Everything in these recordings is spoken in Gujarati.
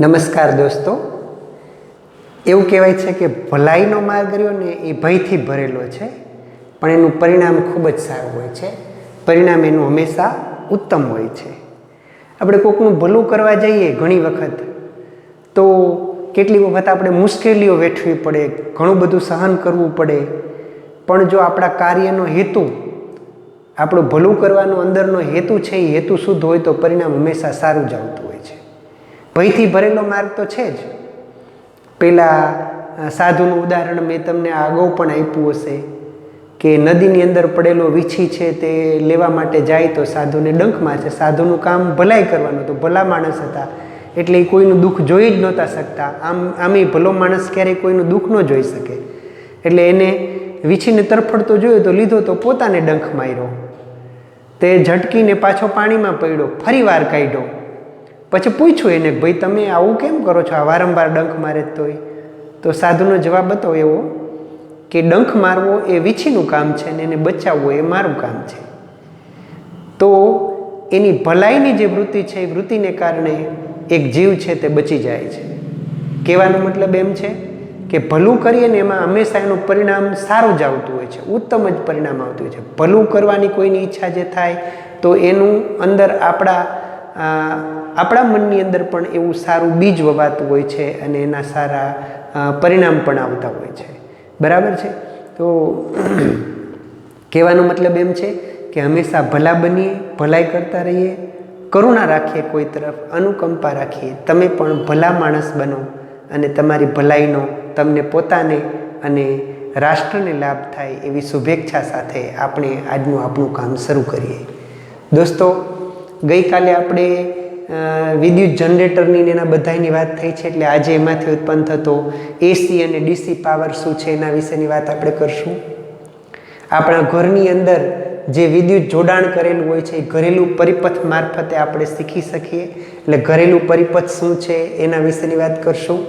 નમસ્કાર દોસ્તો, એવું કહેવાય છે કે ભલાઈનો માર્ગ રહ્યો ને એ ભયથી ભરેલો છે, પણ એનું પરિણામ ખૂબ જ સારું હોય છે. પરિણામ એનું હંમેશા ઉત્તમ હોય છે. આપણે કોઈકનું ભલું કરવા જઈએ ઘણી વખત તો કેટલી વખત આપણે મુશ્કેલીઓ વેઠવી પડે, ઘણું બધું સહન કરવું પડે, પણ જો આપણા કાર્યનો હેતુ, આપણું ભલું કરવાનો અંદરનો હેતુ છે એ હેતુ શુદ્ધ હોય તો પરિણામ હંમેશા સારું જ આવતું હોય છે. ભયથી ભરેલો માર્ગ તો છે જ. પેલા સાધુનું ઉદાહરણ મેં તમને અગાઉ પણ આપ્યું હશે કે નદીની અંદર પડેલો વીછી છે તે લેવા માટે જાય તો સાધુને ડંખ મારશે. સાધુનું કામ ભલાઈ કરવાનું હતું, ભલા માણસ હતા એટલે એ કોઈનું દુઃખ જોઈ જ નહોતા શકતા. આમ ભલો માણસ ક્યારેય કોઈનું દુઃખ ન જોઈ શકે એટલે એને વીછીને તરફડતો જોયો તો લીધો તો પોતાને ડંખ માર્યો. તે ઝટકીને પાછો પાણીમાં પડ્યો, ફરી વાર કાઢ્યો. પછી પૂછ્યું એને, ભાઈ તમે આવું કેમ કરો છો, આ વારંવાર ડંખ મારે તોય? તો સાધુનો જવાબ હતો એવો કે ડંખ મારવો એ વીછીનું કામ છે ને એને બચાવવો એ મારું કામ છે. તો એની ભલાઈની જે વૃત્તિ છે એ વૃત્તિને કારણે એક જીવ છે તે બચી જાય છે. કહેવાનો મતલબ એમ છે કે ભલું કરીએ ને એમાં હંમેશા એનું પરિણામ સારું જ આવતું હોય છે, ઉત્તમ જ પરિણામ આવતું હોય છે. ભલું કરવાની કોઈની ઈચ્છા જે થાય તો એનું અંદર આપણા મનની અંદર પણ એવું સારું બીજ વવાતું હોય છે અને એના સારા પરિણામ પણ આવતા હોય છે. બરાબર છે? તો કહેવાનો મતલબ એમ છે કે હંમેશા ભલા બનીએ, ભલાઈ કરતા રહીએ, કરુણા રાખીએ, કોઈ તરફ અનુકંપા રાખીએ. તમે પણ ભલા માણસ બનો અને તમારી ભલાઈનો તમને પોતાને અને રાષ્ટ્રને લાભ થાય એવી શુભેચ્છા સાથે આપણે આપણું કામ શરૂ કરીએ. દોસ્તો, ગઈકાલે આપણે વિદ્યુત જનરેટરની એના બધાની વાત થઈ છે, એટલે આજે એમાંથી ઉત્પન્ન થતો એસી અને ડીસી પાવર શું છે એના વિશેની વાત આપણે કરશું. આપણા ઘરની અંદર જે વિદ્યુત જોડાણ કરેલું હોય છે એ ઘરેલું પરિપથ મારફતે આપણે શીખી શકીએ. એટલે ઘરેલું પરિપથ શું છે એના વિશેની વાત કરશું.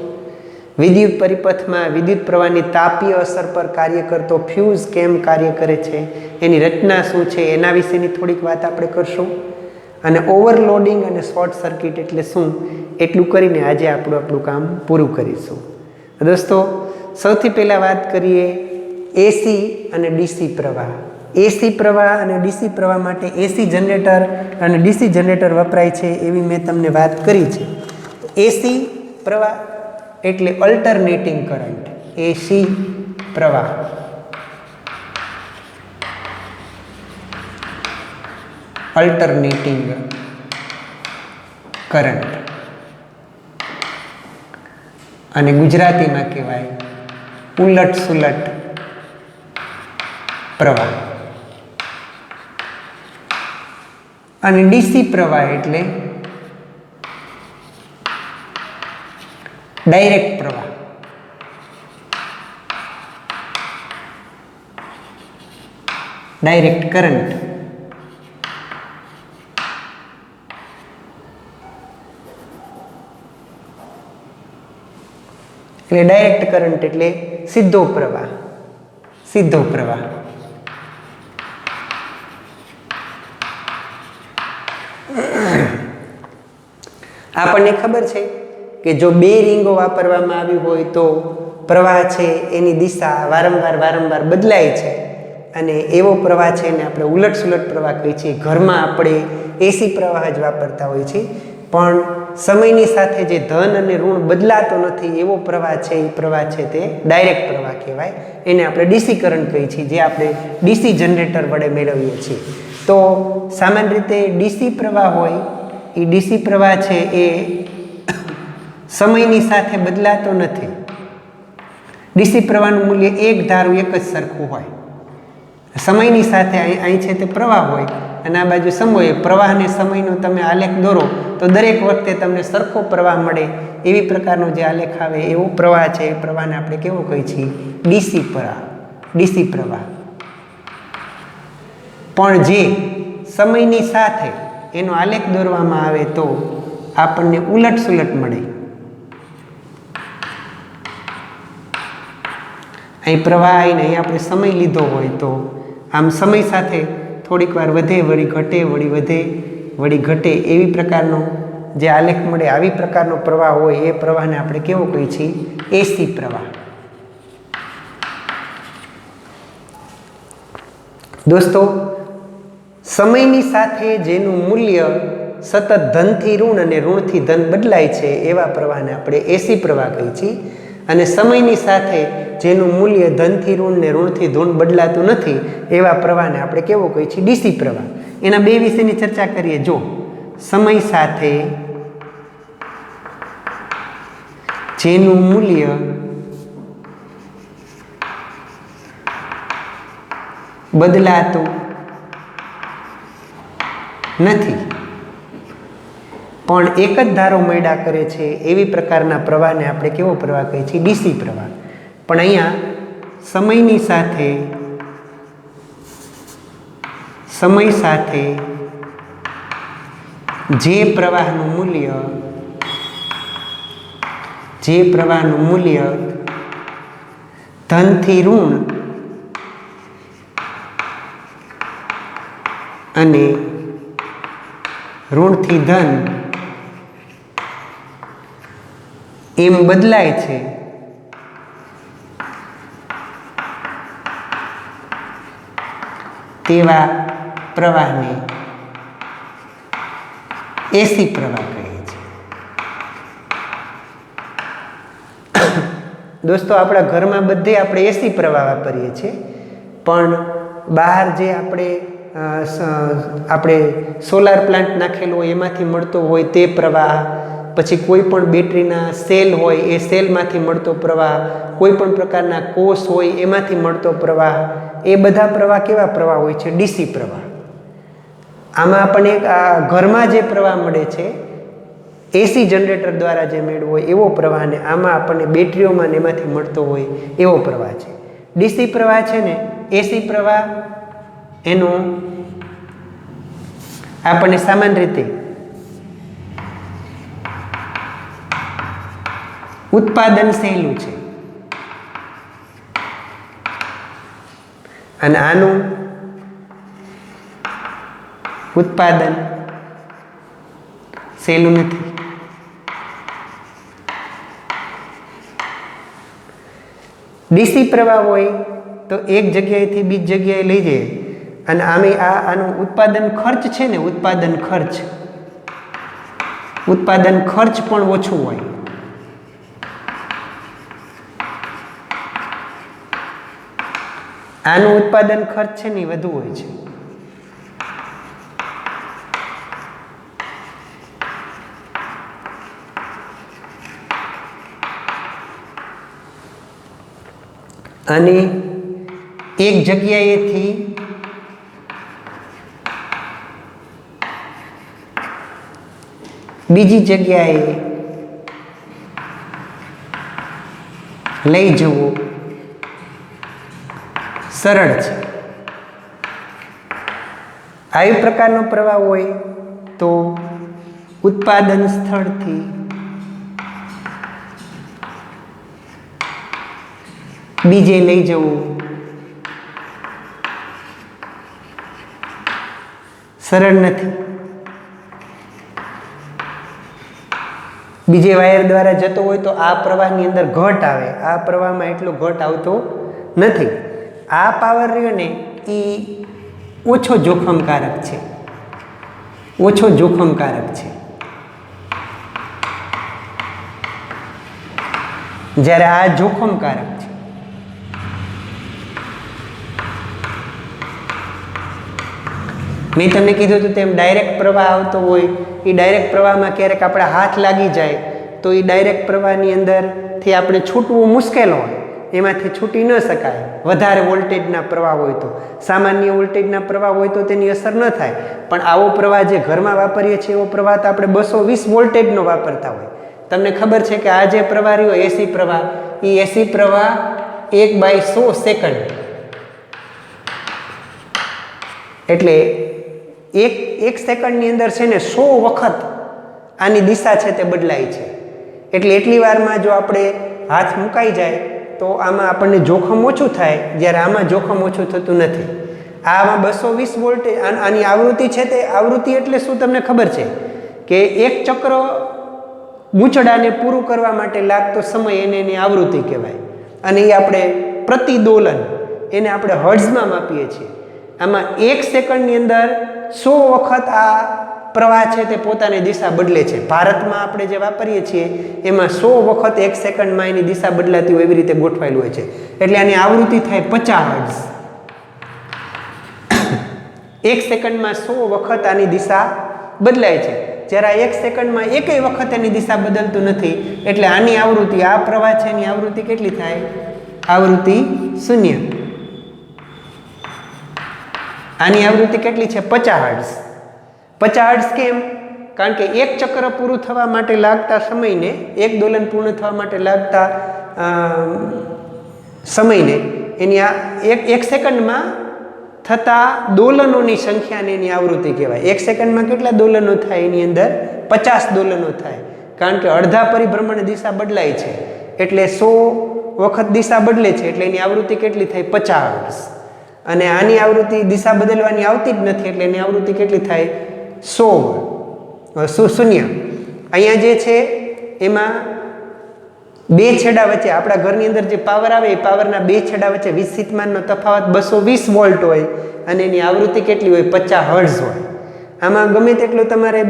વિદ્યુત પરિપથમાં વિદ્યુત પ્રવાહની તાપીય અસર પર કાર્ય કરતો ફ્યુઝ કેમ કાર્ય કરે છે, એની રચના શું છે એના વિશેની થોડીક વાત આપણે કરશું. અને ઓવરલોડિંગ અને શોર્ટ સર્કિટ એટલે શું એટલું કરીને આજે આપણું કામ પૂરું કરીશું. દોસ્તો, સૌથી પહેલાં વાત કરીએ એસી અને ડીસી પ્રવાહ. એસી પ્રવાહ અને ડીસી પ્રવાહ માટે એસી જનરેટર અને ડીસી જનરેટર વપરાય છે એવી મેં તમને વાત કરી છે. એસી પ્રવાહ એટલે અલ્ટરનેટિંગ કરંટ. એસી પ્રવાહ અલ્ટરનેટિંગ કરંટ અને ગુજરાતીમાં કહેવાય ઉલટ સુલટ પ્રવાહ. અને ડીસી પ્રવાહ એટલે ડાયરેક્ટ પ્રવાહ. Direct current. એટલે ડાયરેક્ટ કરંટ એટલે સીધો પ્રવાહ. સીધો પ્રવાહ. આપણને ખબર છે કે જો બે રીંગો વાપરવામાં આવી હોય તો પ્રવાહ છે એની દિશા વારંવાર બદલાય છે અને એવો પ્રવાહ છે એને આપણે ઉલટ સુલટ પ્રવાહ કહીએ છીએ. ઘરમાં આપણે એસી પ્રવાહ જ વાપરતા હોઈએ છીએ, પણ સમયની સાથે જે ધન અને ઋણ બદલાતો નથી એવો પ્રવાહ છે, એ પ્રવાહ છે તે ડાયરેક્ટ પ્રવાહ કહેવાય. એને આપણે ડીસી કરંટ કહીએ છીએ, જે આપણે ડીસી જનરેટર વડે મેળવીએ છીએ. તો સામાન્ય રીતે ડીસી પ્રવાહ હોય એ ડીસી પ્રવાહ છે એ સમયની સાથે બદલાતો નથી. ડીસી પ્રવાહનું મૂલ્ય એક ધારું એક જ સરખું હોય. સમયની સાથે અહીં છે તે પ્રવાહ હોય અને આ બાજુ સમય હોય. પ્રવાહ અને સમયનો તમે આલેખ દોરો તો દરેક વખતે તમને સરખો પ્રવાહ મળે એવી પ્રકારનો જે આલેખ આવે એવો પ્રવાહ છે. એ પ્રવાહને આપણે કેવો કહીએ છીએ? ડીસી પ્રવાહ. ડીસી પ્રવાહ. પણ જે સમયની સાથે એનો આલેખ દોરવામાં આવે તો આપણને ઉલટ સુલટ મળે. અહીં પ્રવાહ આવીને અહીં આપણે સમય લીધો હોય તો આમ સમય સાથે થોડીક વાર વધે, વળી ઘટે, વળી વધે, વળી ઘટે એવી પ્રકારનો જે આલેખ મળે આવી પ્રકારનો પ્રવાહ હોય એ પ્રવાહને આપણે કેવો કહીએ છીએ? એસી પ્રવાહ. દોસ્તો, સમયની સાથે જેનું મૂલ્ય સતત ધનથી ઋણ અને ઋણથી ધન બદલાય છે એવા પ્રવાહને આપણે એસી પ્રવાહ કહીએ છીએ. અને સમયની સાથે જેનું મૂલ્ય ધનથી ઋણ ને ઋણથી ધન બદલાતું નથી એવા પ્રવાહને આપણે કેવો કહીએ છીએ? ડીસી પ્રવાહ. એના બે વિશેની ચર્ચા કરીએ. જો સમય સાથે જેનું મૂલ્ય બદલાતું નથી પણ એક જ ધારો મળ્યા કરે છે એવી પ્રકારના પ્રવાહને આપણે કેવો પ્રવાહ કહીએ છીએ? ડીસી પ્રવાહ. પણ અહીંયા સમય સાથે જે પ્રવાહનું મૂલ્ય ધનથી ઋણ અને ઋણથી ધન એમ બદલાય છે તેવા પ્રવાહને એસી પ્રવાહ કહીએ છીએ. દોસ્તો, આપણા ઘરમાં બધે આપણે એસી પ્રવાહ વાપરીએ છીએ, પણ બહાર જે આપણે સોલાર પ્લાન્ટ નાખેલો હોય એમાંથી મળતો હોય તે પ્રવાહ, પછી કોઈ પણ બેટરીના સેલ હોય એ સેલમાંથી મળતો પ્રવાહ, કોઈ પણ પ્રકારના કોષ હોય એમાંથી મળતો પ્રવાહ, એ બધા પ્રવાહ કેવા પ્રવાહ હોય છે? ડીસી પ્રવાહ. આમાં આપણને ઘરમાં જે પ્રવાહ મળે છે એસી જનરેટર દ્વારા જે મેળવો હોય એવો પ્રવાહ, ને આમાં આપણને બેટરીઓમાં એમાંથી મળતો હોય એવો પ્રવાહ છે. ડીસી પ્રવાહ છે ને એસી પ્રવાહ એનો આપણને સામાન્ય રીતે ઉત્પાદન સહેલું છે અને આનું ઉત્પાદન સહેલું નથી. ડીસી પ્રવાહ હોય તો એક જગ્યાએથી બીજી જગ્યાએ લઈ જઈએ અને આનું ઉત્પાદન ખર્ચ છે ને, ઉત્પાદન ખર્ચ પણ ઓછું હોય. આનું ઉત્પાદન ખર્ચ છે ને વધુ હોય છે. અને એક જગ્યાએથી બીજી જગ્યાએ લઈ જવું સરળ છે. આવી પ્રકારનો પ્રવાહ હોય તો ઉત્પાદન સ્થળથી બીજે લઈ જવું સરળ નથી. બીજે વાયર દ્વારા જતો હોય તો આ પ્રવાહની અંદર ઘટ આવે, આ પ્રવાહમાં એટલો ઘટ આવતો નથી. આ પાવર રહ્યો ને એ ઓછો જોખમકારક છે, જ્યારે આ જોખમકારક છે. મેં તમને કીધું હતું તેમ ડાયરેક્ટ પ્રવાહ આવતો હોય, એ ડાયરેક્ટ પ્રવાહમાં ક્યારેક આપણા હાથ લાગી જાય તો એ ડાયરેક્ટ પ્રવાહની અંદરથી આપણે છૂટવું મુશ્કેલ હોય, એમાંથી છૂટી ન શકાય. વધારે વોલ્ટેજના પ્રવાહ હોય તો, સામાન્ય વોલ્ટેજના પ્રવાહ હોય તો તેની અસર ન થાય. પણ આવો પ્રવાહ જે ઘરમાં વાપરીએ છીએ એવો પ્રવાહ તો આપણે 220 વોલ્ટેજનો વાપરતા હોય. તમને ખબર છે કે આ જે પ્રવાહ રહ્યો એસી પ્રવાહ, એ એસી પ્રવાહ 1/100 સેકન્ડ, એટલે એક સેકન્ડની અંદર છે ને 100 વખત આની દિશા છે તે બદલાય છે. એટલે એટલી વારમાં જો આપણે હાથ મુકાઈ જાય તો આમાં આપણને જોખમ ઓછું થાય, જ્યારે આમાં જોખમ ઓછું થતું નથી. આમાં 220 વોલ્ટેજ આની આવૃત્તિ છે તે આવૃત્તિ એટલે શું તમને ખબર છે કે એક ચક્ર ગૂંચડાને પૂરું કરવા માટે લાગતો સમય એને એની આવૃત્તિ કહેવાય. અને એ આપણે પ્રતિદોલન એને આપણે હર્ટ્ઝમાં માપીએ છીએ. આમાં 1 સેકન્ડની અંદર 100 વખત આ પ્રવાહ છે તે પોતાની દિશા બદલે છે. ભારતમાં આપણે જે વાપરીએ છીએ એમાં 100 વખત 1 સેકન્ડમાં એની દિશા બદલાતી હોય એવી રીતે ગોઠવાયેલું હોય છે. એટલે આની આવૃત્તિ થાય 50 હર્ટ્ઝ. 1 સેકન્ડમાં 100 વખત આની દિશા બદલાય છે. જ્યારે 1 સેકન્ડમાં એકેય વખત એની દિશા બદલતું નથી. એટલે આની આવૃત્તિ, આ પ્રવાહ છે એની આવૃત્તિ કેટલી થાય? આવૃત્તિ 0. આની આવૃત્તિ કેટલી છે? 50 હર્ટ્ઝ. 50 હર્ટ્ઝ કેમ? કારણ કે એક ચક્ર પૂરું થવા માટે લાગતા સમયને, એક દોલન પૂર્ણ થવા માટે લાગતા સમયને એની આ એક સેકન્ડમાં થતા દોલનોની સંખ્યાને એની આવૃત્તિ કહેવાય. 1 સેકન્ડમાં કેટલા દોલનો થાય? એની અંદર 50 દોલનો થાય. કારણ કે અડધા પરિભ્રમણ દિશા બદલાય છે. એટલે 100 વખત દિશા બદલે છે. એટલે એની આવૃત્તિ કેટલી થાય? 50 હર્ટ્ઝ. અને આની આવૃત્તિ દિશા બદલવાની આવતી જ નથી. એટલે એની આવૃત્તિ કેટલી થાય? 0. અહીંયા જે છે એમાં બે છેડા વચ્ચે, આપણા ઘરની અંદર જે પાવર આવે એ પાવરના બે છેડા વચ્ચે વિદ્યુતમાનનો તફાવત 220 વોલ્ટ હોય અને એની આવૃત્તિ કેટલી હોય? 50 હર્ટ્ઝ હોય. આમાં ગમે તેટલો તમારે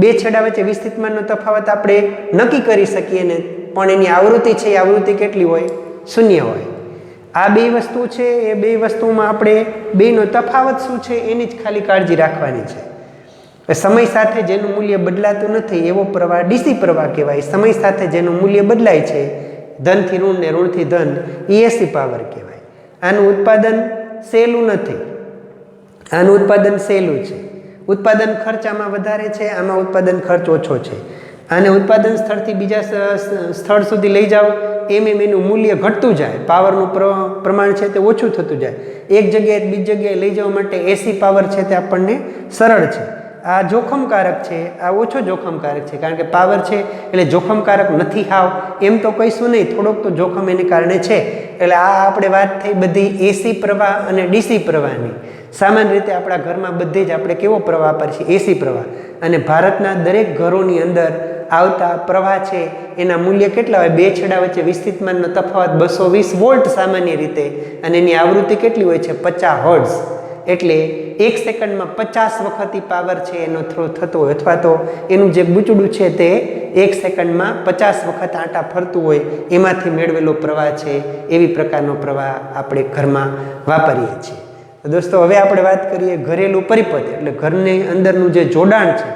બે છેડા વચ્ચે વિદ્યુતમાનનો તફાવત આપણે નક્કી કરી શકીએ ને, પણ એની આવૃત્તિ છે એ આવૃત્તિ કેટલી હોય? 0 હોય. આ બે વસ્તુ છે, એ બે વસ્તુમાં આપણે બેનો તફાવત શું છે એની જ ખાલી કાળજી રાખવાની છે. સમય સાથે જેનું મૂલ્ય બદલાતું નથી એવો પ્રવાહ ડીસી પ્રવાહ કહેવાય. સમય સાથે જેનું મૂલ્ય બદલાય છે, ધનથી ઋણ ને ઋણથી ધન, એ એસી પાવર કહેવાય. આનું ઉત્પાદન સહેલું નથી. આનું ઉત્પાદન સહેલું છે. ઉત્પાદન ખર્ચ આમાં વધારે છે, આમાં ઉત્પાદન ખર્ચ ઓછો છે. આને ઉત્પાદન સ્થળથી બીજા સ્થળ સુધી લઈ જાઓ એમ એનું મૂલ્ય ઘટતું જાય. પાવરનું પ્રમાણ છે તે ઓછું થતું જાય. એક જગ્યાએ બીજી જગ્યાએ લઈ જવા માટે એસી પાવર છે તે આપણને સરળ છે. આ જોખમકારક છે, આ ઓછો જોખમકારક છે. કારણ કે પાવર છે એટલે જોખમકારક નથી હાવ એમ તો કહીશું નહીં, થોડોક તો જોખમ એને કારણે છે. એટલે આ આપણે વાત થઈ બધી એસી પ્રવાહ અને ડીસી પ્રવાહની. સામાન્ય રીતે આપણા ઘરમાં બધે જ આપણે કેવો પ્રવાહ વાપરીએ છીએ? એસી પ્રવાહ. અને ભારતના દરેક ઘરોની અંદર આવતા પ્રવાહ છે એના મૂલ્ય કેટલા હોય? બે છેડા વચ્ચે વિદ્યુતમાનનો તફાવત 220 વોલ્ટ સામાન્ય રીતે, અને એની આવૃત્તિ કેટલી હોય છે? 50 હર્ટ્ઝ. એટલે 1 સેકન્ડમાં 50 વખત પાવર છે એનો થ્રો થતો હોય, અથવા તો એનું જે ગૂંચડું છે તે 1 સેકન્ડમાં 50 વખત આંટા ફરતું હોય, એમાંથી મેળવેલો પ્રવાહ છે. એવી પ્રકારનો પ્રવાહ આપણે ઘરમાં વાપરીએ છીએ. દોસ્તો, હવે આપણે વાત કરીએ ઘરેલું પરિપથ. એટલે ઘરની અંદરનું જે જોડાણ છે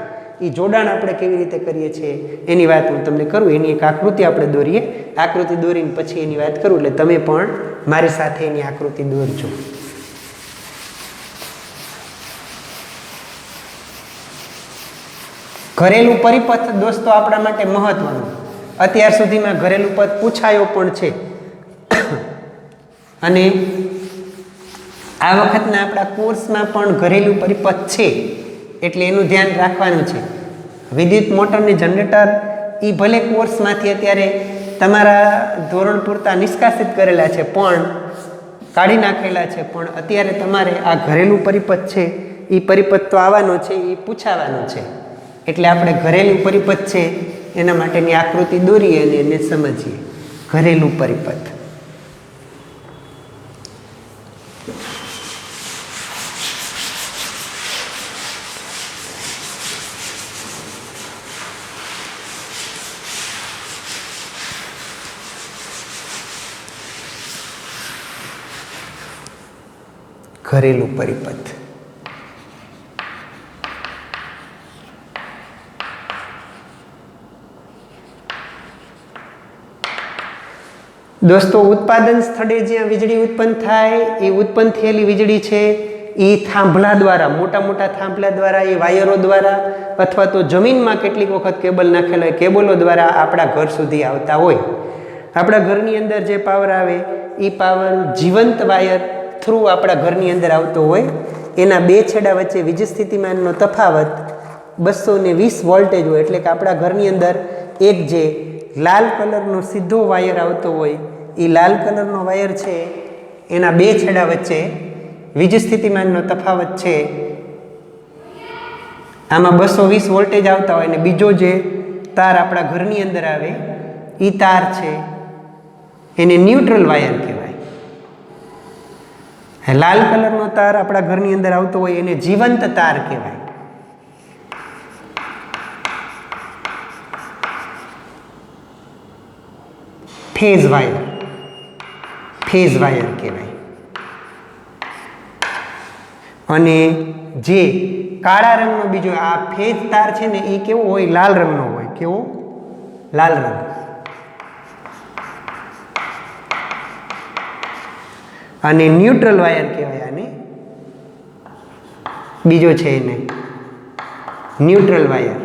એ જોડાણ આપણે કેવી રીતે કરીએ છીએ એની વાત હું તમને કરું. એની એક આકૃતિ આપણે દોરીએ. આકૃતિ દોરીને પછી એની વાત કરું એટલે તમે પણ મારી સાથે એની આકૃતિ દોરજો. ઘરેલું પરિપથ દોસ્તો આપણા માટે મહત્વનું. અત્યાર સુધીમાં ઘરેલું પદ પૂછાયો પણ છે અને આ વખતના આપણા કોર્સમાં પણ ઘરેલું પરિપથ છે. એટલે એનું ધ્યાન રાખવાનું છે. વિદ્યુત મોટર ને જનરેટર એ ભલે કોર્સમાંથી અત્યારે તમારા ધોરણ પૂરતા નિષ્કાસિત કરેલા છે, પણ કાઢી નાખેલા છે, પણ અત્યારે તમારે આ ઘરેલું પરિપથ છે એ પરિપથ તો આવવાનો છે, એ પૂછાવાનો છે. એટલે આપણે ઘરેલું પરિપથ છે એના માટેની આકૃતિ દોરીએ અને એને સમજીએ. ઘરેલું પરિપથ. ઘરેલું પરિપથ. દોસ્તો, ઉત્પાદન સ્થળે જ્યાં વીજળી ઉત્પન્ન થાય એ ઉત્પન્ન થયેલી વીજળી છે એ થાંભલા દ્વારા, મોટા મોટા થાંભલા દ્વારા, એ વાયરો દ્વારા, અથવા તો જમીનમાં કેટલીક વખત કેબલ નાખેલા હોય, કેબલો દ્વારા આપણા ઘર સુધી આવતા હોય. આપણા ઘરની અંદર જે પાવર આવે એ પાવર જીવંત વાયર થ્રુ આપણા ઘરની અંદર આવતો હોય. એના બે છેડા વચ્ચે વીજ સ્થિતિમાનનો તફાવત 220 વોલ્ટેજ હોય. એટલે કે આપણા ઘરની અંદર એક જે લાલ કલરનો સીધો વાયર આવતો હોય, એ લાલ કલરનો વાયર છે એના બે છેડા વચ્ચે વીજ સ્થિતિમાનનો તફાવત છે આમાં 220 વોલ્ટેજ આવતા હોય અને બીજો જે તાર આપણા ઘરની અંદર આવે એ તાર છે એને ન્યુટ્રલ વાયર કહેવાય. લાલ કલરનો તાર આપણા ઘરની અંદર આવતો હોય એને જીવંત તાર કહેવાય. ફેઝ વાયર કહેવાય. અને જે કાળા રંગનો બીજો આ ફેઝ તાર છે ને એ કેવો હોય? લાલ રંગનો હોય. કેવો? લાલ રંગ. અને ન્યુટ્રલ વાયર કહેવાય આને. બીજો છે એને ન્યુટ્રલ વાયર,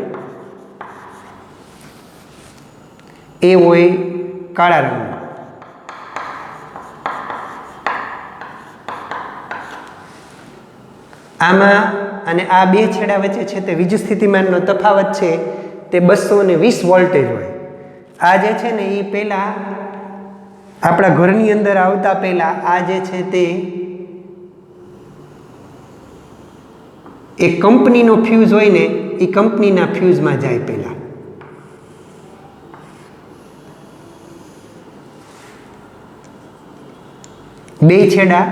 એ હોય કાળા રંગનો. આમાં અને આ બે છેડા વચ્ચે છે તે વીજ સ્થિતિમાનનો તફાવત છે તે 220 વોલ્ટેજ હોય. આ જે છે ને એ પહેલાં આપણા ઘરની અંદર આવતા પહેલાં આ જે છે તે એક કંપનીનો ફ્યુઝ હોય ને એ કંપનીના ફ્યુઝમાં જાય. પહેલાં બે છેડા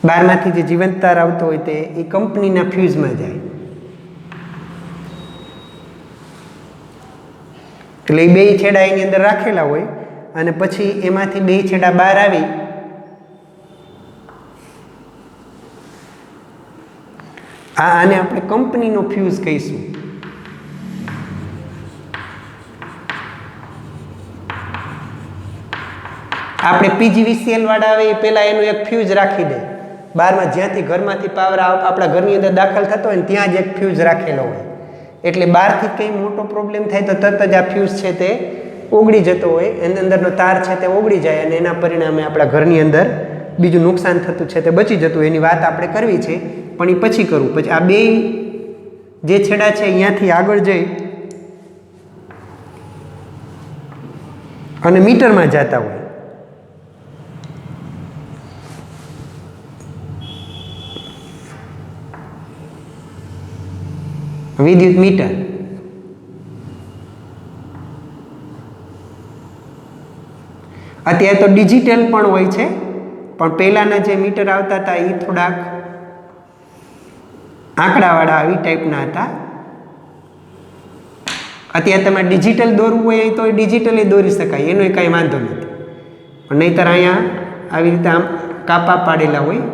બહારમાંથી જે જીવંત તાર આવતો હોય તે એ કંપનીના ફ્યુઝમાં જાય. એટલે એ બે છેડા એની અંદર રાખેલા હોય અને પછી એમાંથી બે છેડા બહાર આવી આને આપણે કંપનીનો ફ્યુઝ કહીશું. આપણે પીજીવીસીએલ વાળા આવે એ પહેલાં એનું એક ફ્યુઝ રાખી દે. બહારમાં જ્યાંથી ઘરમાંથી પાવર આપણા ઘરની અંદર દાખલ થતો હોય ને ત્યાં જ એક ફ્યુઝ રાખેલો હોય. એટલે બહારથી કંઈ મોટો પ્રોબ્લેમ થાય તો તરત જ આ ફ્યુઝ છે તે ઓગળી જતો હોય, એની અંદરનો તાર છે તે ઓગળી જાય અને એના પરિણામે આપણા ઘરની અંદર બીજું નુકસાન થતું છે તે બચી જતું. એની વાત આપણે કરવી છે પણ એ પછી કરવું. પછી આ બે જે છેડા છે અહીંયાથી આગળ જઈ અને મીટરમાં જતા હોય. વિદ્યુત મીટર. અત્યારે તો ડિજિટલ પણ હોય છે પણ પહેલાંના જે મીટર આવતા હતા એ થોડાક આંકડાવાળા આવી ટાઈપના હતા. અત્યારે તમારે ડિજિટલ દોરવું હોય તો ડિજિટલી દોરી શકાય, એનો કાંઈ વાંધો નથી. પણ નહીંતર અહીંયા આવી રીતે આમ કાપા પાડેલા હોય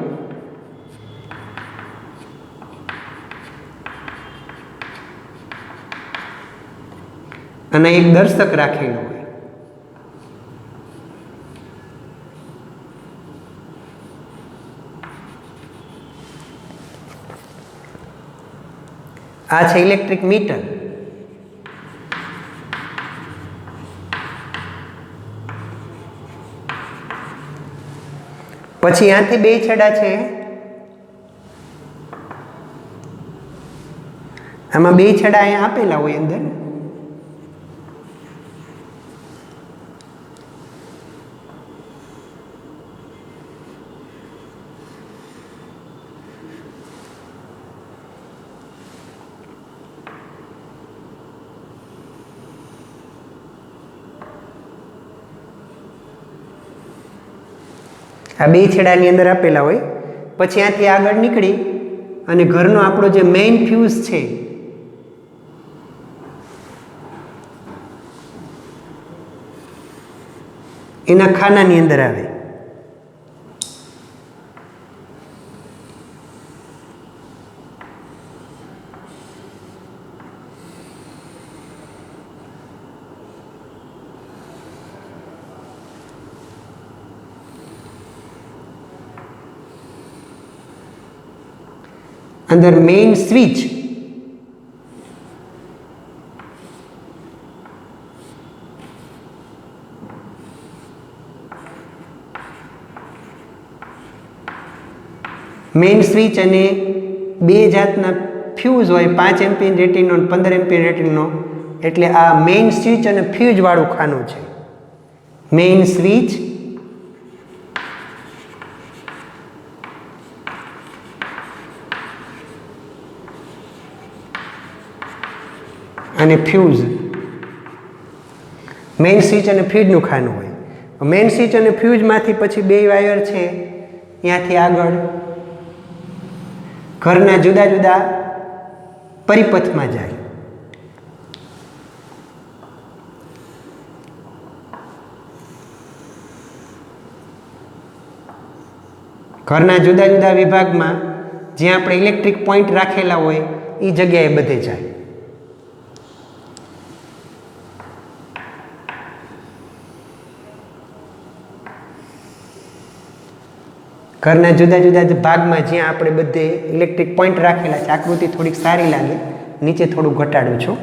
અને એક દર્શક રાખેલો હોય. આ છે ઇલેક્ટ્રિક મીટર. પછી અહીંયાથી બે છેડા છે, આમાં બે છેડા અહીંયા આપેલા હોય અંદર. આ બે છેડાની અંદર આપેલા હોય. પછી ત્યાંથી આગળ નીકળી અને ઘરનો આપણો જે મેઇન ફ્યુઝ છે એના ખાનાની અંદર આવે. અંદર મેઇન સ્વિચ અને બે જાતના ફ્યુઝ હોય, 5 એમ્પિયર રેટિંગનો અને 15 એમ્પિયર રેટિંગનો. એટલે આ મેઇન સ્વિચ અને ફ્યુઝ વાળું ખાનું છે. મેઇન સ્વિચ અને ફ્યુઝ. મેઇન સ્વિચ અને ફીડનું ખાનું હોય. મેઇન સ્વિચ અને ફ્યુઝમાંથી પછી 2 વાયર છે ત્યાંથી આગળ ઘરના જુદા જુદા પરિપથમાં જાય. ઘરના જુદા જુદા વિભાગમાં જ્યાં આપણે ઇલેક્ટ્રિક પોઈન્ટ રાખેલા હોય એ જગ્યાએ બધે જાય. ઘરના જુદા જુદા ભાગમાં જ્યાં આપણે બધે ઇલેક્ટ્રિક પોઈન્ટ રાખેલા છે. આકૃતિ થોડીક સારી લાગે, નીચે થોડું ઘટાડું છું.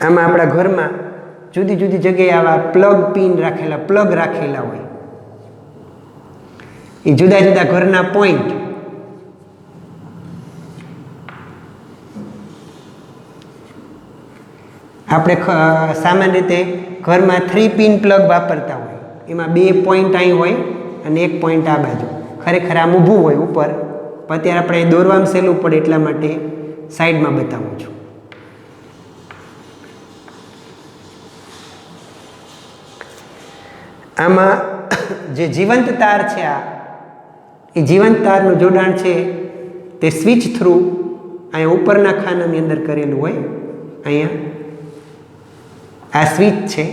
આમાં આપણા ઘરમાં જુદી જુદી જગ્યાએ આવા પ્લગ રાખેલા હોય. એ જુદા જુદા ઘરના પોઈન્ટ આપણે સામાન્ય રીતે ઘરમાં 3 પિન પ્લગ વાપરતા હોય. એમાં 2 પોઈન્ટ અહીં હોય અને 1 પોઈન્ટ આ બાજુ. ખરેખર આમ ઊભું હોય ઉપર, પણ અત્યારે આપણે દોરવામાં સહેલું પડે એટલા માટે સાઈડમાં બતાવું છું. આમાં જે જીવંત તાર છે એ જીવંત તારનું જોડાણ છે તે સ્વિચ થ્રુ અહીંયા ઉપરના ખાનાની અંદર કરેલું હોય. અહીંયા આ સ્વિચ છે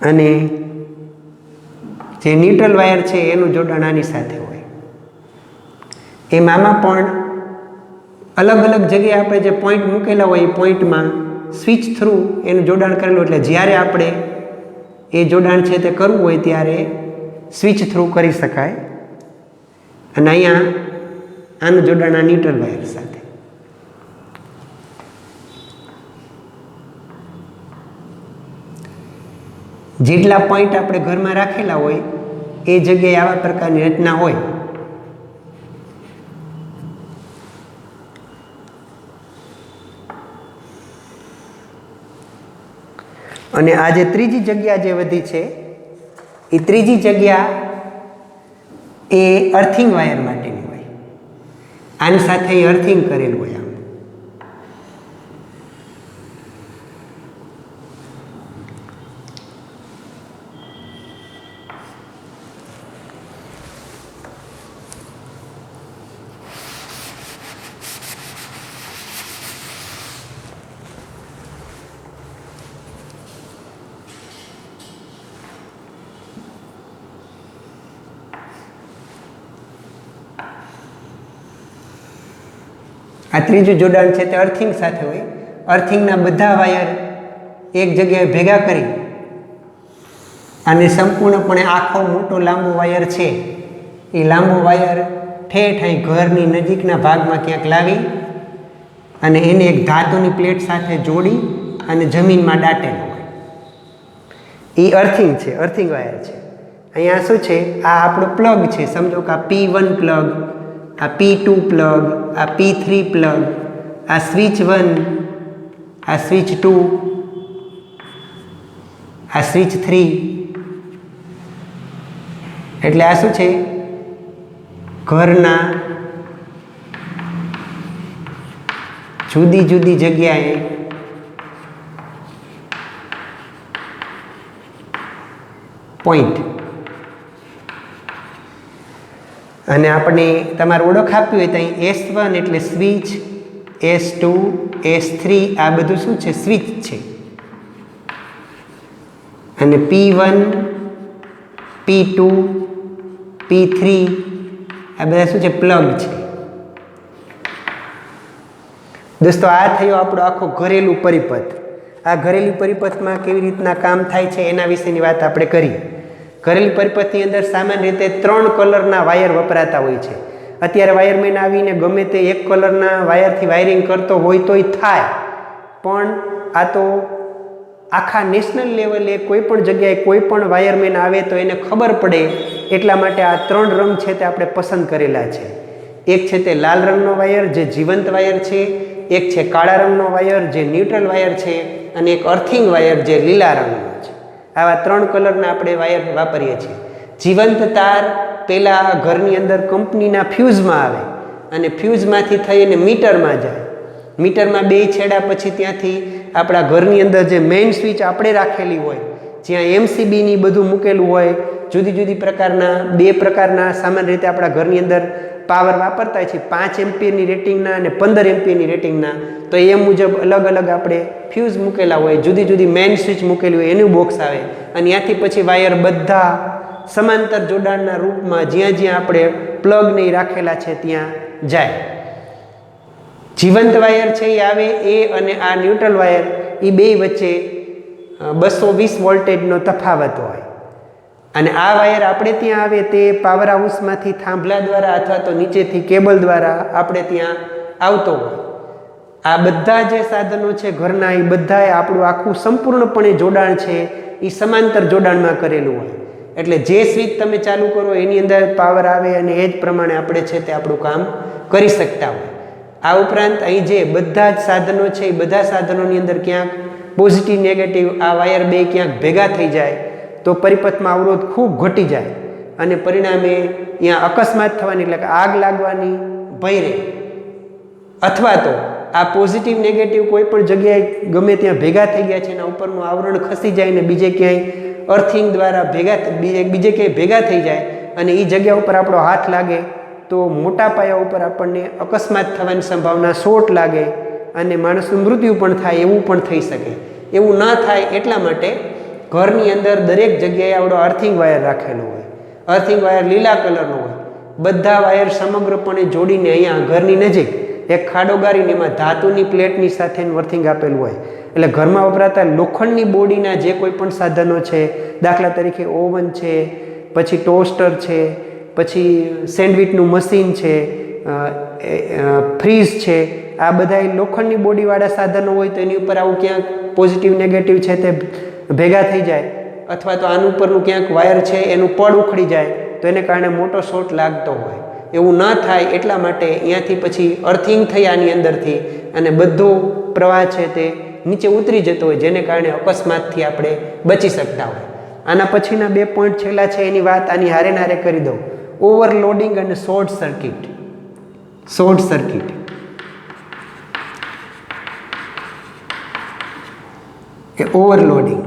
અને જે ન્યુટ્રલ વાયર છે એનું જોડાણ આની સાથે હોય. આમાં પણ અલગ અલગ જગ્યાએ આપણે જે પોઈન્ટ મૂકેલા હોય એ પોઈન્ટમાં સ્વિચ થ્રુ એનું જોડાણ કરેલું, એટલે જ્યારે આપણે એ જોડાણ છે તે કરવું હોય ત્યારે સ્વિચ થ્રુ કરી શકાય. અને અહીંયા આનું જોડાણ આ ન્યુટ્રલ વાયર સાથે. જેટલા પોઈન્ટ આપણે ઘરમાં રાખેલા હોય એ જગ્યાએ આવા પ્રકારની રચના હોય. અને આ જે ત્રીજી જગ્યા જે વધી છે એ ત્રીજી જગ્યા એ અર્થિંગ વાયર માટેની હોય. આની સાથે અર્થિંગ કરેલું હોય. આ ત્રીજું જોડાણ છે તે અર્થિંગ સાથે હોય. અર્થિંગના બધા વાયર એક જગ્યાએ ભેગા કરી અને સંપૂર્ણપણે આખો મોટો લાંબો વાયર છે એ લાંબો વાયર ઠેઠ અહીં ઘરની નજીકના ભાગમાં ક્યાંક લાવી અને એને એક ધાતુની પ્લેટ સાથે જોડી અને જમીનમાં દાટેલો હોય. એ અર્થિંગ છે, અર્થિંગ વાયર છે. અહીંયા શું છે, આ આપણો પ્લગ છે. સમજો કે આ P1 પ્લગ, આ P2 પ્લગ, આ P3 પ્લગ, આ સ્વિચ 1, આ સ્વિચ 2, આ સ્વિચ 3. એટલે આ શું છે, ઘરના જુદી જુદી જગ્યાએ પોઈન્ટ. અને આપણે તમારે ઓળખ આપવી હોય તો અહીં S1 એટલે સ્વિચ, S2, S3 આ બધું શું છે, સ્વિચ છે. અને P1, P2, P3 આ બધા શું છે, પ્લગ છે. દોસ્તો આ થયો આપણો આખો ઘરેલું પરિપથ. આ ઘરેલું પરિપથમાં કેવી રીતના કામ થાય છે એના વિશેની વાત આપણે કરી. ઘરેલું પરિપથની અંદર સામાન્ય રીતે 3 કલરના વાયર વપરાતા હોય છે. અત્યારે વાયરમેન આવીને ગમે તે એક કલરના વાયરથી વાયરિંગ કરતો હોય તોય થાય, પણ આ તો આખા નેશનલ લેવલે કોઈ પણ જગ્યાએ કોઈ પણ વાયરમેન આવે તો એને ખબર પડે એટલા માટે આ 3 રંગ છે તે આપણે પસંદ કરેલા છે. એક છે તે લાલ રંગનો વાયર જે જીવંત વાયર છે, એક છે કાળા રંગનો વાયર જે ન્યુટ્રલ વાયર છે, અને એક અર્થિંગ વાયર જે લીલા રંગનો છે. આવા 3 કલરના આપણે વાયર વાપરીએ છીએ. જીવંત તાર પહેલાં ઘરની અંદર કંપનીના ફ્યુઝમાં આવે અને ફ્યુઝમાંથી થઈને મીટરમાં જાય. મીટરમાં બે છેડા પછી ત્યાંથી આપણા ઘરની અંદર જે મેઇન સ્વિચ આપણે રાખેલી હોય, જ્યાં એમસીબીની બધું મૂકેલું હોય, જુદી જુદી પ્રકારના બે પ્રકારના સામાન્ય રીતે આપણા ઘરની અંદર પાવર વાપરતા છે, 5 એમ્પિયરની રેટિંગના અને 15 એમ્પિયરની રેટિંગના. તો એ મુજબ અલગ અલગ આપણે ફ્યુઝ મૂકેલા હોય, જુદી જુદી મેઇન સ્વિચ મૂકેલી હોય, એનું બોક્સ આવે અને ત્યાંથી પછી વાયર બધા સમાંતર જોડાણના રૂપમાં જ્યાં જ્યાં આપણે પ્લગ નહીં રાખેલા છે ત્યાં જાય. જીવંત વાયર છે એ આવે એ અને આ ન્યુટ્રલ વાયર એ બે વચ્ચે 220 વોલ્ટેજનો તફાવત હોય અને આ વાયર આપણે ત્યાં આવે તે પાવર હાઉસમાંથી થાંભલા દ્વારા અથવા તો નીચેથી કેબલ દ્વારા આપણે ત્યાં આવતો હોય. આ બધા જે સાધનો છે ઘરના એ બધાએ આપણું આખું સંપૂર્ણપણે જોડાણ છે એ સમાંતર જોડાણમાં કરેલું હોય. એટલે જે સ્વિચ તમે ચાલુ કરો એની અંદર પાવર આવે અને એ જ પ્રમાણે આપણે છે તે આપણું કામ કરી શકતા હોય. આ ઉપરાંત અહીં જે બધા જ સાધનો છે એ બધા સાધનોની અંદર ક્યાંક પોઝિટિવ નેગેટિવ આ વાયર બે ક્યાંક ભેગા થઈ જાય તો પરિપથમાં અવરોધ ખૂબ ઘટી જાય અને પરિણામે ત્યાં અકસ્માત થવાની એટલે કે આગ લાગવાની ભય રહે. અથવા તો આ પોઝિટિવ નેગેટિવ કોઈ પણ જગ્યાએ ગમે ત્યાં ભેગા થઈ ગયા છે એના ઉપરનું આવરણ ખસી જાય ને બીજે ક્યાંય અર્થિંગ દ્વારા બીજે ક્યાંય ભેગા થઈ જાય અને એ જગ્યા ઉપર આપણો હાથ લાગે તો મોટા પાયા ઉપર આપણને અકસ્માત થવાની સંભાવના, શોર્ટ લાગે અને માણસનું મૃત્યુ પણ થાય એવું પણ થઈ શકે. એવું ન થાય એટલા માટે ઘરની અંદર દરેક જગ્યાએ આપણો અર્થિંગ વાયર રાખેલો હોય. અર્થિંગ વાયર લીલા કલરનો હોય. બધા વાયર સમગ્રપણે જોડીને અહીંયા ઘરની નજીક એક ખાડો ગારીને એમાં ધાતુની પ્લેટની સાથેનું અર્થિંગ આપેલું હોય. એટલે ઘરમાં વપરાતા લોખંડની બોડીના જે કોઈ પણ સાધનો છે, દાખલા તરીકે ઓવન છે, પછી ટોસ્ટર છે, પછી સેન્ડવિચનું મશીન છે, ફ્રીજ છે, આ બધા લોખંડની બોડીવાળા સાધનો હોય તો એની ઉપર આવું ક્યાંક પોઝિટિવ નેગેટિવ છે તે ભેગા થઈ જાય અથવા તો આનું ઉપરનું ક્યાંક વાયર છે એનું પડ ઉખડી જાય તો એને કારણે મોટો શોર્ટ લાગતો હોય. એવું ન થાય એટલા માટે અહીંયાથી પછી અર્થિંગ થઈ આની અંદરથી અને બધો પ્રવાહ છે તે નીચે ઉતરી જતો હોય જેને કારણે અકસ્માતથી આપણે બચી શકતા હોય. આના પછીના 2 પોઈન્ટ છેલ્લા છે એની વાત આની હારે નારે કરી દઉં. ઓવરલોડિંગ અને શોર્ટ સર્કિટ. શોર્ટ સર્કિટ કે ઓવરલોડિંગ.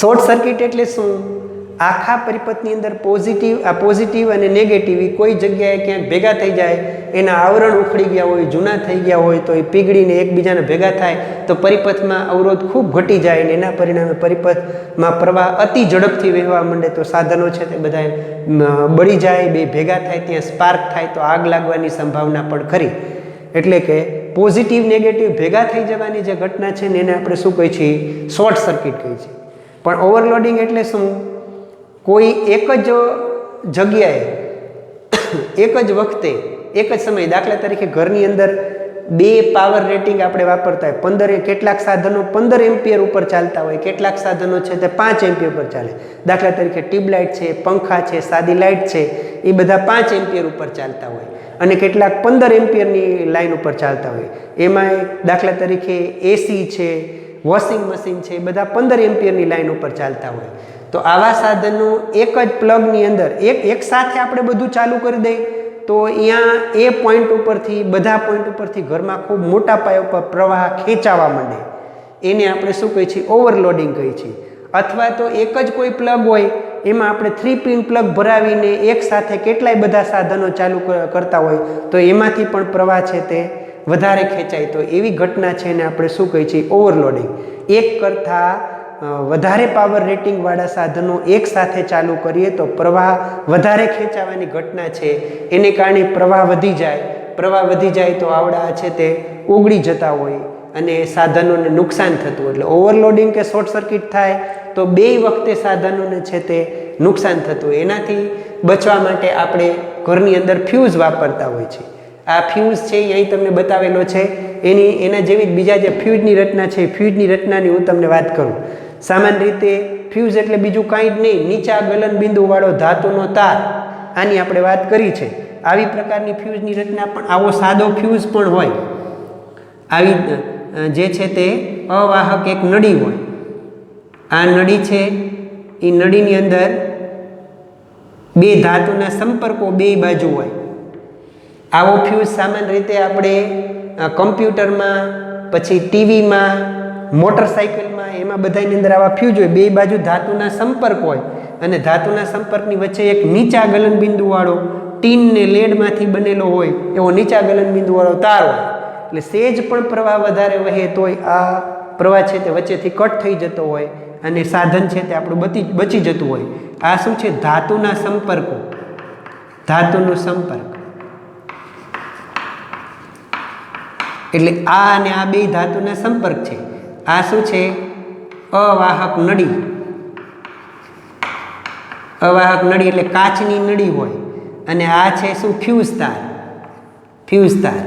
શોર્ટ સર્કિટ એટલે શું? આખા પરિપથની અંદર પોઝિટિવ અને નેગેટિવ કોઈ જગ્યાએ ક્યાંક ભેગા થઈ જાય, એના આવરણ ઉખડી ગયા હોય, જૂના થઈ ગયા હોય તો એ પીગળીને એકબીજાને ભેગા થાય તો પરિપથમાં અવરોધ ખૂબ ઘટી જાય અને એના પરિણામે પરિપથમાં પ્રવાહ અતિ ઝડપથી વહેવા માંડે તો સાધનો છે તે બધા બળી જાય, બે ભેગા થાય, ત્યાં સ્પાર્ક થાય તો આગ લાગવાની સંભાવના પણ ખરી. એટલે કે પોઝિટિવ નેગેટિવ ભેગા થઈ જવાની જે ઘટના છે ને એને આપણે શું કહીએ છીએ? શોર્ટ સર્કિટ કહીએ છીએ. પણ ઓવરલોડિંગ એટલે શું? કોઈ એક જ જગ્યાએ એક જ વખતે એક જ સમયે, દાખલા તરીકે ઘરની અંદર 2 પાવર રેટિંગ આપણે વાપરતા હોય, કેટલાક સાધનો 15 એમ્પિયર ઉપર ચાલતા હોય, કેટલાક સાધનો છે તે 5 એમ્પિયર ઉપર ચાલે. દાખલા તરીકે ટ્યુબલાઇટ છે, પંખા છે, સાદી લાઇટ છે, એ બધા 5 એમ્પિયર ઉપર ચાલતા હોય અને કેટલાક 15 એમ્પિયરની લાઇન ઉપર ચાલતા હોય. એમાં દાખલા તરીકે એસી છે, વોશિંગ મશીન છે, એ બધા 15 એમ્પિયરની લાઇન ઉપર ચાલતા હોય. તો આવા સાધનો એક જ પ્લગની અંદર એક સાથે આપણે બધું ચાલુ કરી દઈએ તો અહીંયા એ પોઈન્ટ ઉપરથી બધા પોઈન્ટ ઉપરથી ઘરમાં ખૂબ મોટા પાયા ઉપર પ્રવાહ ખેંચાવા માંડે. એને આપણે શું કહીએ છીએ? ઓવરલોડિંગ કહીએ છીએ. અથવા તો એક જ કોઈ પ્લગ હોય એમાં આપણે 3 પિન પ્લગ ભરાવીને એક સાથે કેટલાય બધા સાધનો ચાલુ કરતા હોય તો એમાંથી પણ પ્રવાહ છે તે વધારે ખેંચાય. તો એવી ઘટના છે એને આપણે શું કહીએ છીએ? ઓવરલોડિંગ. એક કરતાં વધારે પાવર રેટિંગવાળા સાધનો એક સાથે ચાલુ કરીએ તો પ્રવાહ વધારે ખેંચાવાની ઘટના છે એને કારણે પ્રવાહ વધી જાય. પ્રવાહ વધી જાય તો આવડા છે તે ઓગળી જતા હોય અને સાધનોને નુકસાન થતું. એટલે ઓવરલોડિંગ કે શોર્ટ સર્કિટ થાય તો 2 વખતે સાધનોને છે તે નુકસાન થતું હોય. એનાથી બચવા માટે આપણે ઘરની અંદર ફ્યુઝ વાપરતા હોય છે. આ ફ્યુઝ છે એ અહીં તમને બતાવેલો છે. એના જેવી જ બીજા જે ફ્યુઝની રચના છે, ફ્યુઝની રચનાની હું તમને વાત કરું. સામાન્ય રીતે ફ્યુઝ એટલે બીજું કાંઈ જ નહીં, નીચા ગલનબિંદુવાળો ધાતુનો તાર. આની આપણે વાત કરી છે. આવી પ્રકારની ફ્યુઝની રચના પણ આવો સાદો ફ્યુઝ પણ હોય. આવી જે છે તે અવાહક એક નળી હોય આ નળી છે એ નળીની અંદર બે ધાતુના સંપર્કો બે બાજુ હોય. આવો ફ્યુઝ સામાન્ય રીતે આપણે કમ્પ્યુટરમાં, પછી ટીવીમાં, મોટરસાઇકલમાં, એમાં બધાની અંદર આવા ફ્યુઝ હોય. બે બાજુ ધાતુના સંપર્ક હોય અને ધાતુના સંપર્કની વચ્ચે એક નીચા ગલનબિંદુવાળો ટીન ને લેડમાંથી બનેલો હોય એવો નીચા ગલનબિંદુવાળો તાર હોય. એટલે સેજ પણ પ્રવાહ વધારે વહે તોય આ પ્રવાહ છે તે વચ્ચેથી કટ થઈ જતો હોય અને સાધન છે તે આપણું બચી જતું હોય. આ શું છે? ધાતુના સંપર્કો, ધાતુનો સંપર્ક. એટલે આ અને આ બે ધાતુના સંપર્ક છે. આ શું છે? અવાહક નળી. અવાહક નળી એટલે કાચની નળી હોય અને આ છે શું? ફ્યુઝ તાર. ફ્યુઝ તાર,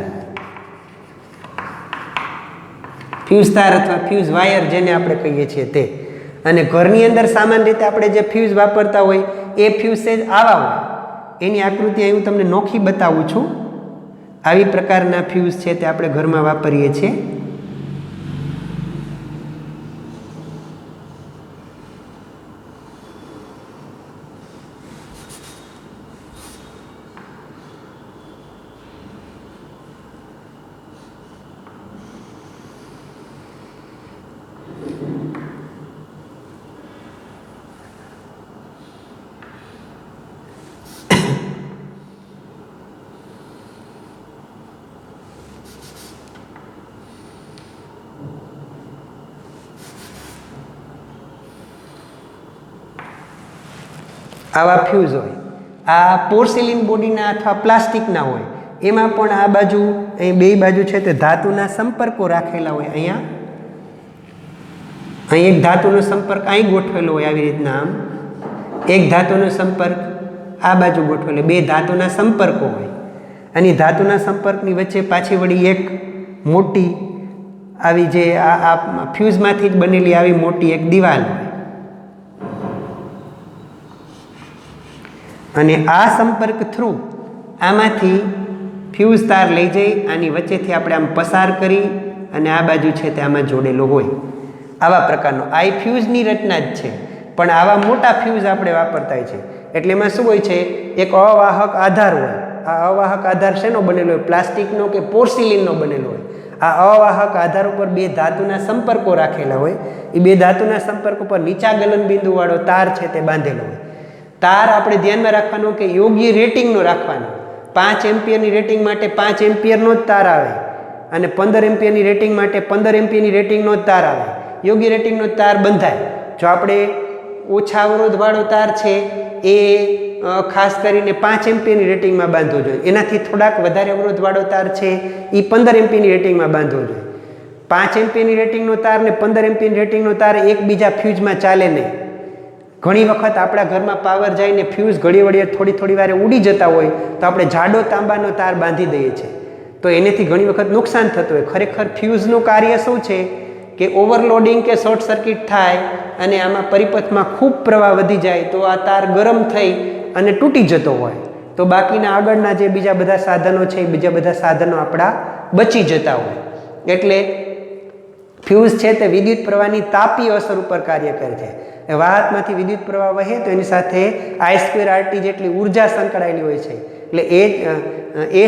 ફ્યુઝ તાર અથવા ફ્યુઝ વાયર જેને આપણે કહીએ છીએ તે. અને ઘરની અંદર સામાન્ય રીતે આપણે જે ફ્યુઝ વાપરતા હોય એ ફ્યુઝ સેજ આવા હોય. એની આકૃતિ અહીં હું તમને નોખી બતાવું છું. આવી પ્રકારના ફ્યુઝ છે તે આપણે ઘરમાં વાપરીએ છીએ. આવા ફ્યુઝ હોય. આ પોર્સેલિન બોડીના અથવા પ્લાસ્ટિકના હોય. એમાં પણ આ બાજુ અહીં બે બાજુ છે તે ધાતુના સંપર્કો રાખેલા હોય. અહીં એક ધાતુનો સંપર્ક અહીં ગોઠવેલો હોય આવી રીતના. આમ એક ધાતુનો સંપર્ક આ બાજુ ગોઠવેલો. બે ધાતુના સંપર્કો હોય અને ધાતુના સંપર્કની વચ્ચે પાછી વળી એક મોટી આવી જે આ ફ્યુઝમાંથી જ બનેલી આવી મોટી એક દિવાલ હોય. અને આ સંપર્ક થ્રુ આમાંથી ફ્યુઝ તાર લઈ જઈ આની વચ્ચેથી આપણે આમ પસાર કરી અને આ બાજુ છે તે આમાં જોડેલો હોય. આવા પ્રકારનો આ ફ્યુઝની રચના જ છે. પણ આવા મોટા ફ્યુઝ આપણે વાપરતા હોય છે. એટલે એમાં શું હોય છે? એક અવાહક આધાર હોય. આ અવાહક આધાર શેનો બનેલો હોય? પ્લાસ્ટિકનો કે પોર્સિલિનનો બનેલો હોય. આ અવાહક આધાર ઉપર બે ધાતુના સંપર્કો રાખેલા હોય. એ બે ધાતુના સંપર્ક ઉપર નીચા ગલનબિંદુવાળો તાર છે તે બાંધેલો હોય. તાર આપણે ધ્યાનમાં રાખવાનું કે યોગ્ય રેટિંગનો રાખવાનો. 5 એમ્પિયરની રેટિંગ માટે 5 એમ્પિયરનો જ તાર આવે અને 15 એમ્પિયરની રેટિંગ માટે 15 એમ્પિયરની રેટિંગનો જ તાર આવે. યોગ્ય રેટિંગનો તાર બંધાય. જો આપણે ઓછા અવરોધવાળો તાર છે એ ખાસ કરીને 5 એમ્પિયરની રેટિંગમાં બાંધવો જોઈએ. એનાથી થોડાક વધારે અવરોધવાળો તાર છે એ 15 એમ્પિયરની રેટિંગમાં બાંધવો જોઈએ. 5 એમ્પિયરની રેટિંગનો તાર ને 15 એમ્પિયરની રેટિંગનો તાર એકબીજા ફ્યુઝમાં ચાલે નહીં. ઘણી વખત આપણા ઘરમાં પાવર જાય ને ફ્યુઝ ઘડી વળીએ થોડી વારે ઉડી જતા હોય તો આપણે જાડો તાંબાનો તાર બાંધી દઈએ છીએ. તો એનાથી ઘણી વખત નુકસાન થતું હોય. ખરેખર ફ્યુઝનું કાર્ય શું છે કે ઓવરલોડિંગ કે શોર્ટ સર્કિટ થાય અને આમાં પરિપથમાં ખૂબ પ્રવાહ વધી જાય તો આ તાર ગરમ થઈ અને તૂટી જતો હોય તો બાકીના આગળના જે બીજા બધા સાધનો છે એ બીજા બધા સાધનો આપણા બચી જતા હોય. એટલે ફ્યુઝ છે તે વિદ્યુત પ્રવાહની તાપીય અસર ઉપર કાર્ય કરે છે. વાહકમાંથી વિદ્યુત પ્રવાહ વહે તો એની સાથે I²RT જેટલી ઉર્જા સંકળાયેલી હોય છે. એટલે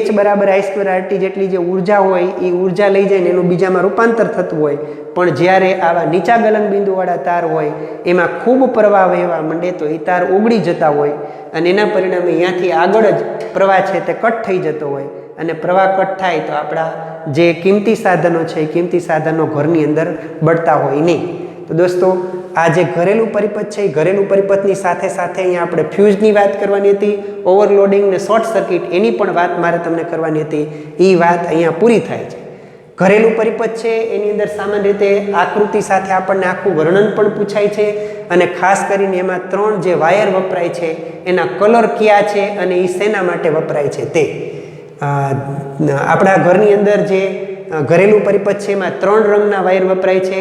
H બરાબર I²RT જેટલી જે ઉર્જા હોય એ ઉર્જા લઈ જાય ને એનું બીજામાં રૂપાંતર થતું હોય. પણ જ્યારે આવા નીચા ગલનબિંદુવાળા તાર હોય એમાં ખૂબ પ્રવાહ વહેવા માંડે તો એ તાર ઓગળી જતા હોય અને એના પરિણામે અહીંયાથી આગળ જ પ્રવાહ છે તે કટ થઈ જતો હોય અને પ્રવાહ કટ થાય તો આપણા જે કિંમતી સાધનો છે એ કિંમતી સાધનો ઘરની અંદર બળતા હોય નહીં. તો દોસ્તો આ જે ઘરેલું પરિપથ છે એ ઘરેલું પરિપથની સાથે સાથે અહીંયા આપણે ફ્યુઝની વાત કરવાની હતી. ઓવરલોડિંગ ને શોર્ટ સર્કિટ એની પણ વાત મારે તમને કરવાની હતી. એ વાત અહીંયા પૂરી થાય છે. ઘરેલું પરિપથ છે એની અંદર સામાન્ય રીતે આકૃતિ સાથે આપણને આખું વર્ણન પણ પૂછાય છે અને ખાસ કરીને એમાં 3 જે વાયર વપરાય છે એના કલર કયા છે અને એ શેના માટે વપરાય છે તે. આપણા ઘરની અંદર જે ઘરેલું પરિપથ છે એમાં 3 રંગના વાયર વપરાય છે.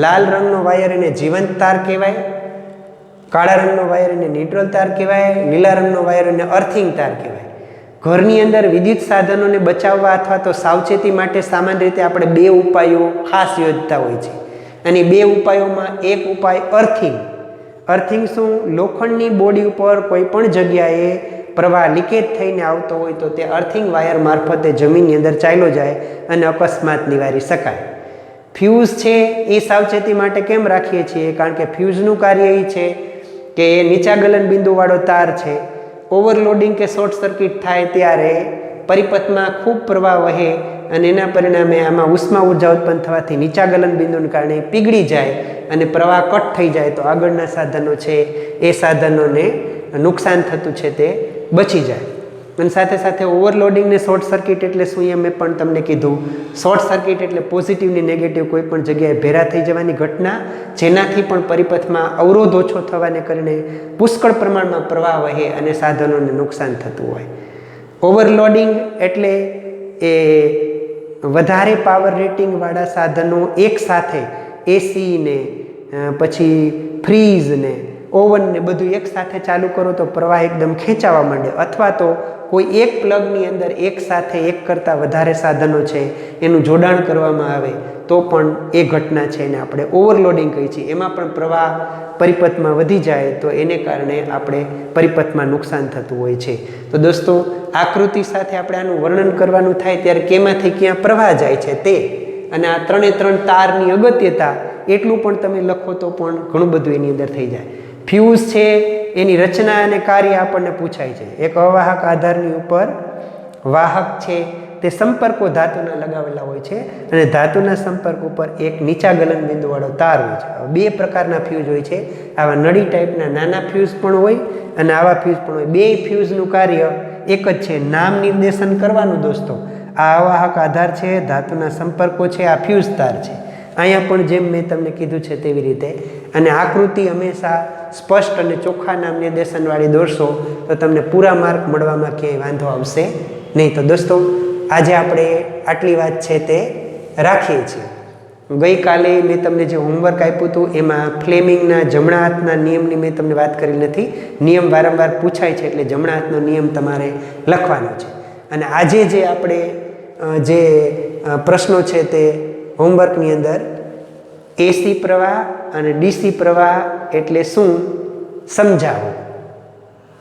લાલ રંગનો વાયર એને જીવંત તાર કહેવાય, કાળા રંગનો વાયર એને ન્યુટ્રલ તાર કહેવાય, લીલા રંગનો વાયર એને અર્થિંગ તાર કહેવાય. ઘરની અંદર વિદ્યુત સાધનોને બચાવવા અથવા તો સાવચેતી માટે સામાન્ય રીતે આપણે 2 ઉપાયો ખાસ યોજતા હોય છે અને 2 ઉપાયોમાં એક ઉપાય અર્થિંગ. અર્થિંગ શું? લોખંડની બોડી ઉપર કોઈ પણ જગ્યાએ પ્રવાહ લીકેજ થઈને આવતો હોય તો તે અર્થિંગ વાયર મારફતે જમીનની અંદર ચાલ્યો જાય અને અકસ્માત નિવારી શકાય. ફ્યુઝ છે એ સાવચેતી માટે કેમ રાખીએ છીએ? કારણ કે ફ્યુઝનું કાર્ય એ છે કે એ નીચા ગલન બિંદુવાળો તાર છે. ઓવરલોડિંગ કે શોર્ટ સર્કિટ થાય ત્યારે પરિપથમાં ખૂબ પ્રવાહ વહે અને એના પરિણામે આમાં ઉષ્મા ઉર્જા ઉત્પન્ન થવાથી નીચા ગલન બિંદુને કારણે પીગળી જાય અને પ્રવાહ કટ થઈ જાય તો આગળના સાધનો છે એ સાધનોને નુકસાન થતું છે તે બચી જાય. અને સાથે સાથે ઓવરલોડિંગ ને શોર્ટ સર્કિટ એટલે શું એ મેં પણ તમને કીધું. શોર્ટ સર્કિટ એટલે પોઝિટિવની નેગેટિવ કોઈ પણ જગ્યાએ ભેરા થઈ જવાની ઘટના, જેનાથી પણ પરિપથમાં અવરોધ ઓછો થવાને કારણે પુષ્કળ પ્રમાણમાં પ્રવાહ વહે અને સાધનોને નુકસાન થતું હોય. ઓવરલોડિંગ એટલે એ વધારે પાવર રેટિંગવાળા સાધનો એકસાથે એસી ને પછી ફ્રીજ ને ઓવન ને બધું એકસાથે ચાલુ કરો તો પ્રવાહ એકદમ ખેંચાવા માંડે, અથવા તો કોઈ એક પ્લગની અંદર એક સાથે એક કરતાં વધારે સાધનો છે એનું જોડાણ કરવામાં આવે તો પણ એ ઘટના છે એને આપણે ઓવરલોડિંગ કહીએ છીએ. એમાં પણ પ્રવાહ પરિપથમાં વધી જાય તો એને કારણે આપણે પરિપથમાં નુકસાન થતું હોય છે. તો દોસ્તો, આકૃતિ સાથે આપણે આનું વર્ણન કરવાનું થાય ત્યારે કેમાંથી ક્યાં પ્રવાહ જાય છે તે અને આ 3 તારની અગત્યતા એટલું પણ તમે લખો તો પણ ઘણું બધું એની અંદર થઈ જાય. ફ્યુઝ છે એની રચના અને કાર્ય આપણને પૂછાય છે. એક અવાહક આધારની ઉપર વાહક છે તે સંપર્કો ધાતુના લગાવેલા હોય છે અને ધાતુના સંપર્ક ઉપર એક નીચા ગલન બિંદુવાળો તાર હોય છે. 2 પ્રકારના ફ્યુઝ હોય છે. આવા નળી ટાઈપના નાના ફ્યુઝ પણ હોય અને આવા ફ્યુઝ પણ હોય. 2 ફ્યુઝનું કાર્ય એક જ છે, નામ નિર્દેશન કરવાનું. દોસ્તો, આ અવાહક આધાર છે, ધાતુના સંપર્કો છે, આ ફ્યુઝ તાર છે. અહીંયા પણ જેમ મેં તમને કીધું છે તેવી રીતે. અને આકૃતિ હંમેશા સ્પષ્ટ અને ચોખ્ખા નામ નિર્દેશનવાળી દોરશો તો તમને પૂરા માર્ક મળવામાં ક્યાંય વાંધો આવશે નહીં. તો દોસ્તો, આજે આપણે આટલી વાત છે તે રાખીએ છીએ. ગઈકાલે મેં તમને જે હોમવર્ક આપ્યું હતું એમાં ફ્લેમિંગના જમણા હાથના નિયમની મેં તમને વાત કરી નથી. નિયમ વારંવાર પૂછાય છે એટલે જમણા હાથનો નિયમ તમારે લખવાનો છે. અને આજે જે આપણે જે પ્રશ્નો છે તે હોમવર્કની અંદર એસી પ્રવાહ અને ડીસી પ્રવાહ એટલે શું સમજાવો.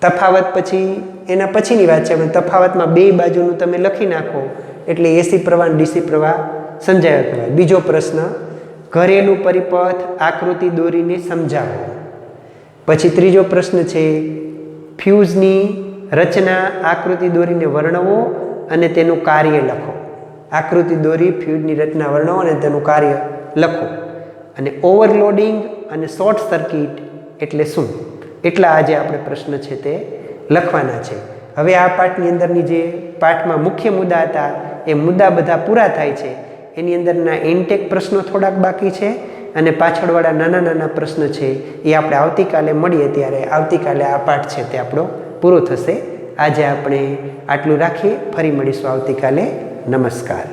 તફાવત પછી એના પછીની વાત છે, તફાવતમાં 2 બાજુનું તમે લખી નાખો એટલે એસી પ્રવાહ ડીસી પ્રવાહ સમજાવ્યા કહેવાય. બીજો પ્રશ્ન, ઘરેલું પરિપથ આકૃતિ દોરીને સમજાવો. પછી ત્રીજો પ્રશ્ન છે, ફ્યુઝની રચના આકૃતિ દોરીને વર્ણવો અને તેનું કાર્ય લખો. આકૃતિ દોરી ફ્યુઝની રચના વર્ણવો અને તેનું કાર્ય લખો. અને ઓવરલોડિંગ અને શોર્ટ સર્કિટ એટલે શું, એટલા આજે આપણે પ્રશ્ન છે તે લખવાના છે. હવે આ પાઠની અંદરની જે પાઠમાં મુખ્ય મુદ્દા હતા એ મુદ્દા બધા પૂરા થાય છે. એની અંદરના ઇન્ટેક પ્રશ્નો થોડાક બાકી છે અને પાછળવાળા નાના નાના પ્રશ્ન છે એ આપણે આવતીકાલે મળીએ ત્યારે આવતીકાલે આ પાઠ છે તે આપણો પૂરો થશે. આજે આપણે આટલું રાખીએ, ફરી મળીશું આવતીકાલે. નમસ્કાર.